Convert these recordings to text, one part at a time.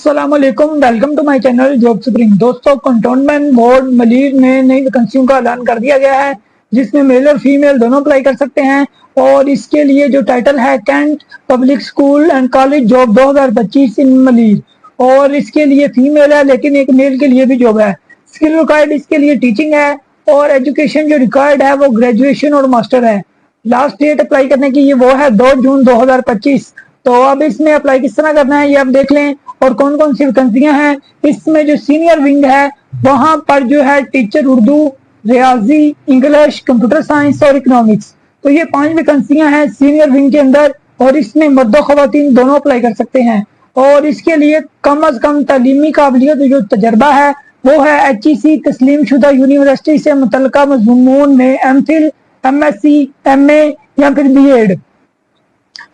अस्सलाम वालेकुम, welcome to my channel job spring. दोस्तों, कंटोनमेंट बोर्ड मलीर में नई वैकेंसियों का ऐलान कर दिया गया है, जिसमें मेल और फीमेल दोनों अप्लाई कर सकते हैं। और इसके लिए जो टाइटल है cantt public school and college job 2025 in Malir, और इसके लिए फीमेल है लेकिन एक मेल के लिए भी जॉब है। स्किल रिक्वायर्ड इसके लिए टीचिंग है, और एजुकेशन जो रिक्वायर्ड है वो ग्रेजुएशन और मास्टर है। लास्ट डेट अप्लाई करने की वो है 2 जून 2025। तो अब इसमें अप्लाई किस तरह करना है ये आप देख लें, और कौन कौन सी वैकेंसियां हैं। इसमें जो सीनियर विंग है वहां पर जो है टीचर उर्दू, रियाजी, इंग्लिश, कंप्यूटर साइंस और इकोनॉमिक्स, तो ये 5 वैकेंसियां हैं सीनियर विंग के अंदर, और इसमें मर्द और खवातीन दोनों अप्लाई कर सकते हैं। और इसके लिए कम अज कम तालीमी काबिलियत जो तजर्बा है वो है HEC तस्लीम शुदा यूनिवर्सिटी से मुतल्लिका मज़मून में MPhil, MSc, MA या फिर BEd,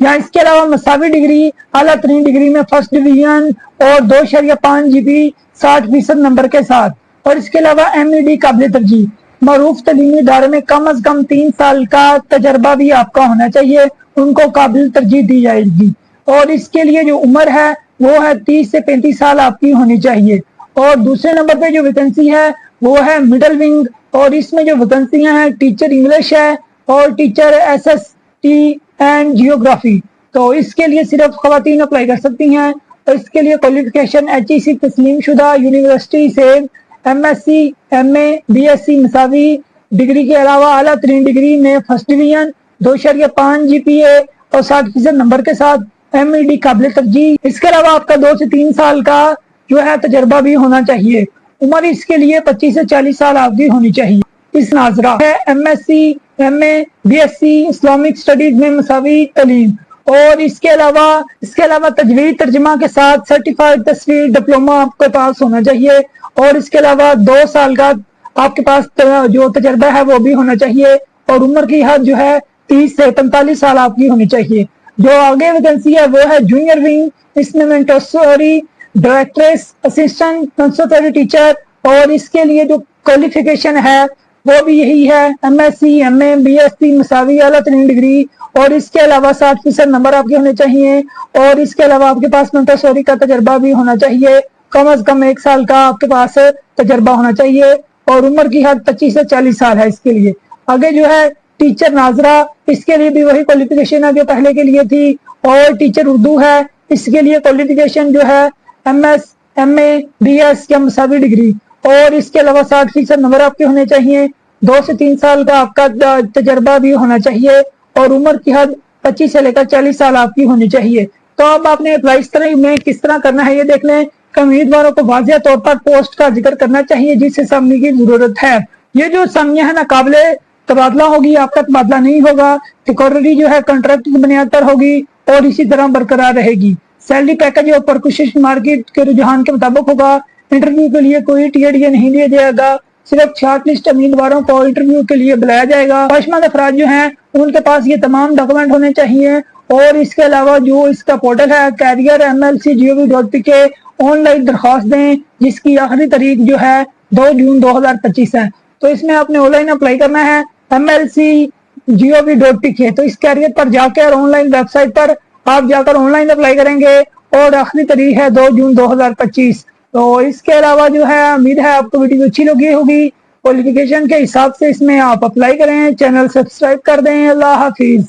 या इसके अलावा मसावी डिग्री, आला तरीन डिग्री में फर्स्ट डिवीजन और 2.5 GPA 60% नंबर के साथ। और इसके अलावा MED काबिल तरजीह। मरूफ तलीमी इदारे में कम अज कम 3 साल का तजर्बा भी आपका होना चाहिए, उनको काबिल तरजीह दी जाएगी। और इसके लिए जो उम्र है वो है 30 से 35 साल आपकी होनी चाहिए। और दूसरे नंबर पे जो वैकेंसी है वो है मिडल विंग, और इसमें जो वैकेंसियां हैं टीचर इंग्लिश है और टीचर SST एंड जियोग्राफी। तो इसके लिए सिर्फ खवातीन अप्लाई कर सकती हैं। तो इसके लिए क्वालिफिकेशन HEC तस्लीम शुदा यूनिवर्सिटी से MSc, MA, BSc मसावी डिग्री के अलावा आला तरीन डिग्री में फर्स्ट डिवीजन, 2.5 GPA और 60% नंबर के साथ MED काबिल तरजीह। इसके अलावा आपका 2 से 3 साल का जो है तजर्बा भी होना चाहिए। उम्र इसके लिए 25 से 40 साल आपकी होनी चाहिए। इस नाजरा है MSc, MA, BSc Islamic studies में मसावी तालीम। और इसके अलावा तजवीद तर्जमा के साथ सर्टिफाइड तस्वीर डिप्लोमा आपके पास होना चाहिए। और इसके अलावा 2 साल का आपके पास जो तजर्बा है वो भी होना चाहिए। और उम्र की हद जो है 30 से 45 साल आपकी होनी चाहिए। जो आगे वैकेंसी है वो है जूनियर विंग, इसमें मेंटोरी, डायरेक्ट्रेस, असिस्टेंट कंसल्टेंट टीचर। और इसके लिए जो क्वालिफिकेशन है वो भी यही है MSc, MA, BSc मसावी आला तरीन डिग्री। और इसके अलावा 60% नंबर आपके होने चाहिए। और इसके अलावा आपके पास मेंटोरी का तजर्बा भी होना चाहिए, कम अज कम 1 साल का आपके पास तजर्बा होना चाहिए। और उम्र की हद 25 से 40 साल है इसके लिए। आगे जो है टीचर नाजरा, इसके लिए भी वही क्वालिफिकेशन है जो पहले के लिए थी। और टीचर उर्दू है, इसके लिए क्वालिफिकेशन जो है MS, MA, BS या मसावी डिग्री। और इसके अलावा 60% नंबर आपके होने चाहिए, 2 से 3 साल का आपका तजर्बा भी होना चाहिए। और उम्र की हद 25 से लेकर 40 साल आपकी होनी चाहिए। तो अब आपने अप्लाई इस तरह में किस तरह करना है ये देख लें। उम्मीदवारों को वाज़ेह तौर पर पोस्ट का जिक्र करना चाहिए जिस असामी की जरूरत है। ये जो असामियां है ना काबिले तबादला होगी, आपका तबादला नहीं होगा। टेम्परेरी जो है कॉन्ट्रैक्ट की बुनियाद पर होगी और इसी तरह बरकरार रहेगी। सैलरी पैकेज और परकुशिश मार्केट के रुझान के मुताबिक होगा। इंटरव्यू के लिए कोई TDA नहीं दिया जाएगा, सिर्फ शॉर्टलिस्ट उम्मीदवारों को इंटरव्यू के लिए बुलाया जाएगा। ख्वाहिशमंद अफराद जो हैं उनके पास ये तमाम डॉक्यूमेंट होने चाहिए। और इसके अलावा जो इसका पोर्टल है कैरियर MLC.gov.pk, ऑनलाइन दरख्वास्त दें जिसकी आखिरी तारीख जो है 2 जून 2025 है। तो इसमें आपने ऑनलाइन अप्लाई करना है MLC.gov.pk। तो इस कैरियर पर जाकर ऑनलाइन वेबसाइट पर आप जाकर ऑनलाइन अप्लाई करेंगे और आखिरी तारीख है 2 जून 2025। तो इसके अलावा जो है उम्मीद है आपको वीडियो अच्छी लगी होगी। क्वालिफिकेशन के हिसाब से इसमें आप अप्लाई करें, चैनल सब्सक्राइब कर दें। अल्लाह हाफिज।